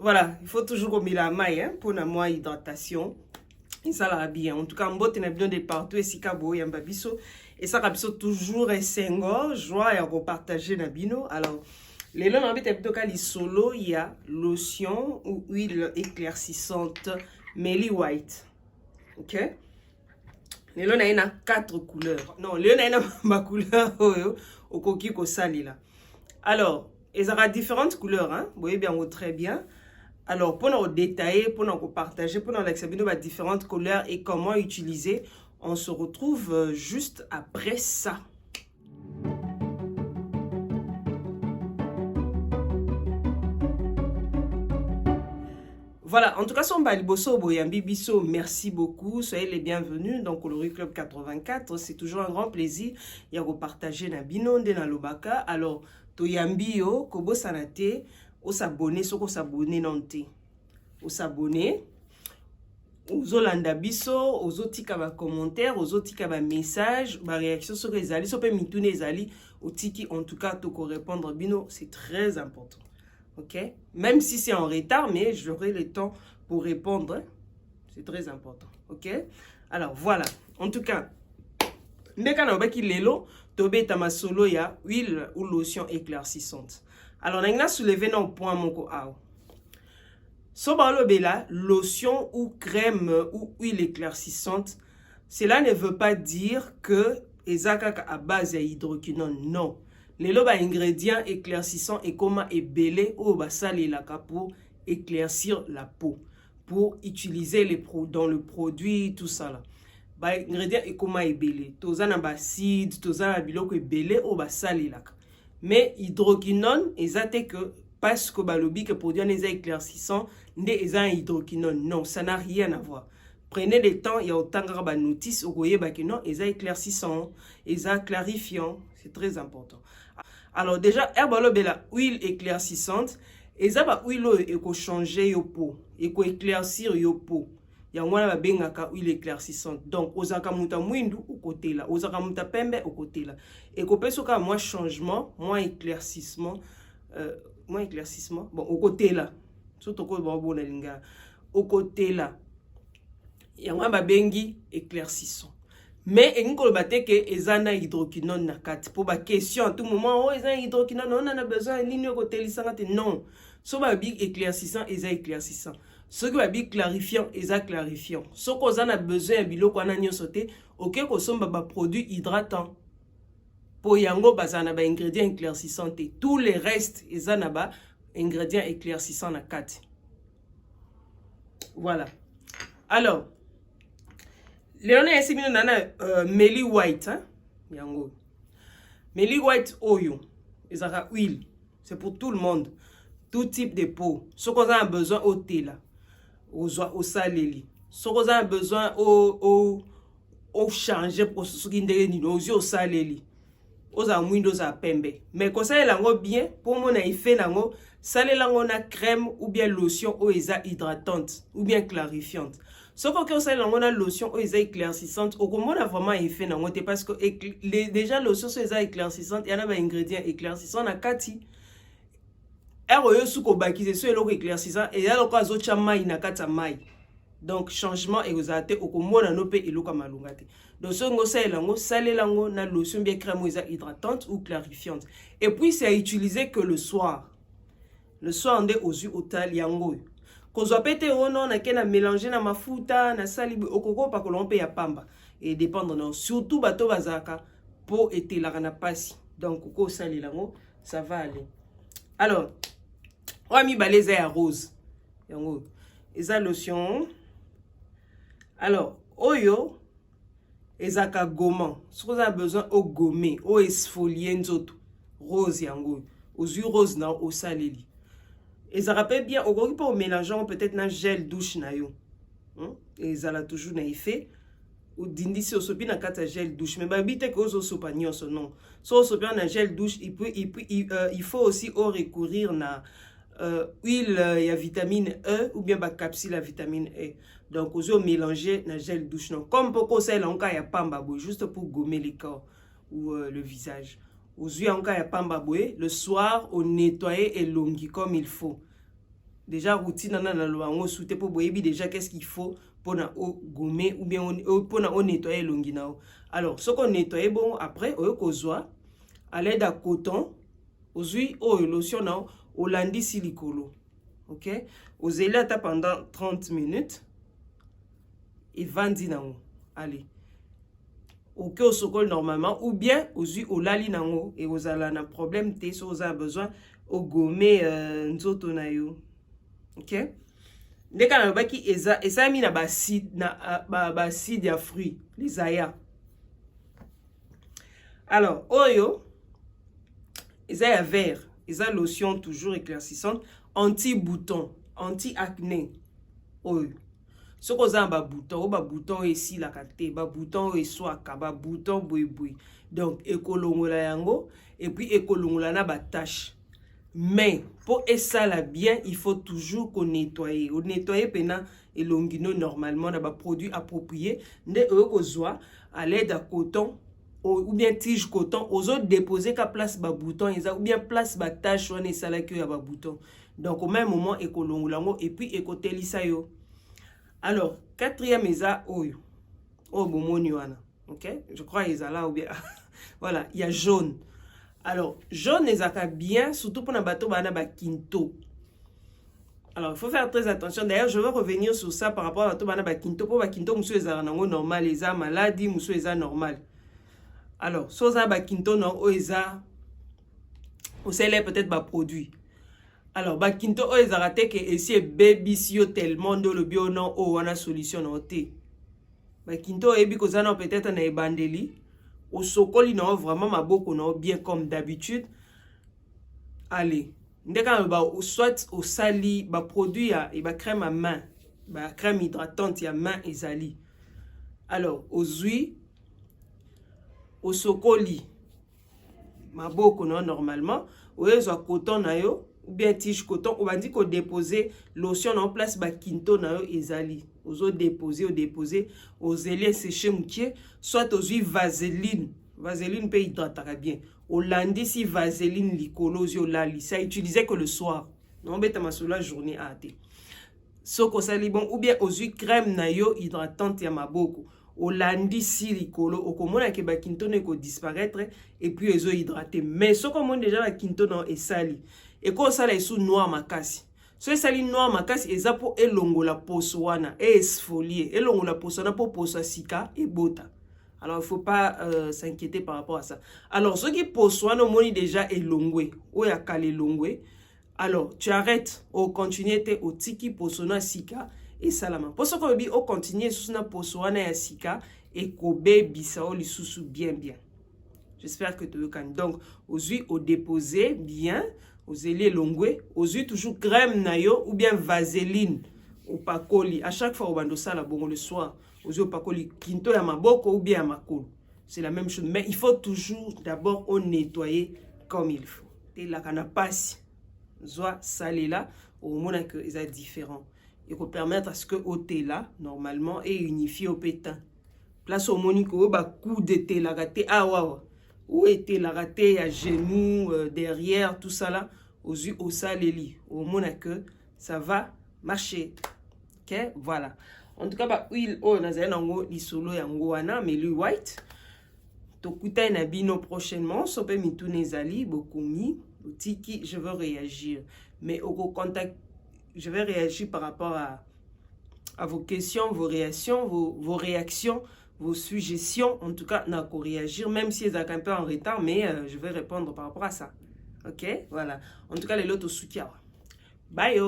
Voilà, il faut toujours remettre la maille hein, pour la moins hydratation. Et ça l'a bien. En tout cas, mbote na bien de partout et si kabo yamba biso. Et ça biso toujours un sengo, joie et à repartager na bino. Alors, les lots n'habite plutôt qu'à solo, il y a lotion ou huile éclaircissante Melly White. OK? Les lots n'a 4 couleurs. Non, les lots n'a ma couleur au coquille ko sali là. Alors, ils aura différentes couleurs hein. Vous voyez bien très bien. Alors, pour nous détailler, pour nous partager, pour nous examiner les différentes couleurs et comment utiliser, on se retrouve juste après ça. Voilà, en tout cas, son baliboso boyambi biso, merci beaucoup, soyez les bienvenus dans Coloris Club 84, c'est toujours un grand plaisir de partager na binonde na lobaka. Alors, toyambi yo, kobo sanate, o s'abonner, soko s'abonner nante. O s'abonner, aux Olanda biso, aux otika ba commentaires, aux otika ba message, ba réaction sur les ali, sope mitune les ali, au tiki en tout cas toko répondre bino, c'est très important. OK? Même si c'est en retard, mais j'aurai le temps pour répondre. C'est très important. OK? Alors voilà. En tout cas, ndeka na baki lelo, tobe tama solo ya huile ou lotion éclaircissante. Alors on a soulevé non point moko ao. Sobalo bela, lotion ou crème ou huile éclaircissante, cela ne veut pas dire que ezakaka à base hydroquinone. Non. Les ingrédients éclaircissants et comment ébélé ou basalelaka pour éclaircir la peau, pour utiliser les dans le produit, tout ça là. Ba ingrédients et comment ébélé. Tozana baside, tozana biloko ébélé ou basalelaka. Mais hydroquinone, ezate que parce que balobi que produit les éclaircissants, n'est un hydroquinone. Non, ça n'a rien à voir. Prenez le temps, il y a autant de notices, vous voyez que non, ils sont éclaircissants, ils sont clarifiants, c'est très important. Alors déjà, la huile éclaircissante, ils ont huile qui changer yo peau, et qui éclaircir yo peau. Il y a une huile éclaircissante. Donc, aux akamuta mwindu au côté là, aux akamuta pembe au côté là. Et qu'on peut soit moins changement, moins éclaircissement, bon au côté là. Surtout au côté là. Il y a un bengi éclaircissant. Mais il y a un hydroquinone na kati. Pour la question, à tout moment, oh, il y a un hydroquinone, on a besoin d'une ligne côté non. So ba big éclaircissant, ils éclaircissant. Ce qui va big clarifiant, ils clarifiant. Ce qu'on a besoin, bilo qu'on a sauté, ok, qu'on sommes ba produit hydratant. Pour yango bazana ba ingrédients éclaircissants et tous les restes, ils ont ba ingrédients éclaircissants na kati. Voilà. Alors, Léon a essayé de Melly White. Yango. Melly White oyo. Ils ont huile. C'est pour tout le monde. Tout type de peau. Ce qu'on a besoin au thé là. Au salé. Ce qu'on a besoin au changer pour ce qui est aux yeux au salé. Aux amouines aux pembe. Mais quand ça est bien, pour mon effet lango, salé lango na crème ou bien lotion ou hydratante ou bien clarifiante. Ce qu'on sait dans la lotion ou les éclaircissantes, au comment on a vraiment effet dans parce que déjà lotion sur les éclaircissantes, il y en a des ingrédients éclaircissants na kati. RE sous kobaki c'est sur éclaircissant et il y a le autre chamai na kata mai. Donc changement et vous avez au comment on a nopé et l'eau comme alungate. Donc ce qu'on sait lango salé lango na lotion bien crème ou hydratante ou clarifiante. Et puis c'est à utiliser que le soir. Le soir on est aux yeux au tal yango. Qu'on soit pété ou non, on a mélangé na mafuta, na salibu, okoko pa kolompe ya pamba. Et dépendre non, surtout bato bazaka pour été la rana pasi. Donc koko sali lango, ça va aller. Alors, on a mis balèze à rose. Yango, eza lotion. Alors, oyo, ezaka gommant. Ce qu'on a besoin au gommer, au exfolier nzoto. Rose yango, aux yeux rose na au salili. Et ça rappelle bien, au pas au mélangeant peut-être un gel douche na yo. Et ça l'a toujours na effet. Ou dindi si au sopi na kata gel douche. Mais bah bite que aux sopa nyonso non. So au sopi na gel douche, il faut aussi recourir na huile ya vitamine E ou bien ba capsule à vitamine E. Donc aux mélanger na gel douche non. Comme pour ça l'onka ya pamba juste pour gommer les corps ou le visage. Aux yeux en cas ya pamba boué, le soir on nettoyer et longi comme il faut. déjà routine na lobango souté pour boyebi déjà qu'est-ce qu'il faut pour na gommer ou bien pour na nettoyer longi na. Alors ce qu'on nettoie bon après oyo kozwa à l'aide à coton ozui lotion na olandi silicolo. OK, ozeli ata pendant 30 minutes et vandi nango. Allez, OK, au sokol normalement ou bien ozui olali nango et ozala na problème te so oza besoin au gommer nzoto na yo. OK, ndeka na baki eza mi na acide ya fruit les aya. Alors oyo eza ya vert, eza lotion toujours éclaircissante anti-bouton, anti-acné. Oyo ce qu'on a bouton ici la qualité bouton et soit bouton boui. Donc ekolongola yango et puis ekolongola na ba tâche. Mais pour ça la bien, il faut toujours qu'on nettoyer. On nettoyer pena et longino normalement na ba produit approprié nde okozwa à l'aide à coton ou bien tige coton aux autres déposer ka place ba bouton ou bien place ba tâche on est ça là que ya ba bouton. Donc au même moment ekolongola et puis ekotelisa yo. Alors, quatrième eza oyo. Bomoni wana. OK? Je crois ils là ou bien. Voilà, il y a jaune. Alors, jaune ezaka bien surtout pour na bateau bana ba quinto. Alors, il faut faire très attention. D'ailleurs, je vais revenir sur ça par rapport à bateau bana ba quinto pour ba quinto musu ezaka nango normal, eza maladie, musu eza normal. Alors, soza ba quinto non o eza au célèbre peut-être ba produit. Alors, bakinto o ezarate que esi baby sio tellement de le bio non o wana solution na te. Bakinto ebi kozana peut-être na ebandeli au sokoli na vraiment maboko na bien comme d'habitude. Allez, ndeka ba soit au sali ba produit ya et ba crème à main, ba crème hydratante ya main ezali. Alors, aux huiles au sokoli maboko na normalement, o ezo coton na yo ou bien tige coton on va dire qu'on déposer lotion en place ba quinto na yo ezali ozo déposer aux élèves sécher moukier soit aux huiles vaseline peut hydrater bien au lundi si vaseline likolo yo lali ça utilisait que le soir non beta masula journée a té soko sali bon ou bien aux huiles crème na yo hydratante ya maboko au lundi si likolo okomona ke ba quinto ne ko disparaître et puis ezo hydrater mais ce qu'on déjà la quinto na et sali et quand ça là sous noir makasi so sali noir makasi eza po elongola poso wana et exfolier elongola poso na po poso sika et bota. Alors il faut pas s'inquiéter par rapport à ça. Alors ce qui poso wana moni déjà elongwe o ya kale longwe alors tu arrêtes au continuer te au tiki poso na sika et salama poso ko bi au continuer sous na poso wana ya sika et kobe bisao lisusu bien. J'espère que tu veux quand donc aux huiles au déposer bien aux élés longwe, aux huiles toujours crème nayo ou bien vaseline au pakoli. À chaque fois au bando ça la bon le soir, aux huiles au pakoli quinto ya maboko ou bien à makolo. C'est la même chose, mais il faut toujours d'abord on nettoyer comme il faut. Et la canapasi, soit salé là, au moins que ils sont différents. Et pour permettre à ce que au thé là normalement est unifié au pétain. Place au monico ba coup de thé la raté où était la raté à genoux derrière tout ça là aux yeux au saleli au moins que ça va marcher. OK, voilà. En tout cas ba huile o nazali nango lisolo yango wana Meli White tokuta na bino prochainement sope mitune zali bokomi otiki je veux réagir mais au contact je vais réagir par rapport à vos questions, vos réactions, vos réactions, vos suggestions. En tout cas, n'a qu'à réagir, même si elles sont un peu en retard, mais je vais répondre par rapport à ça. OK? Voilà. En tout cas, les lots au soutien. Bye!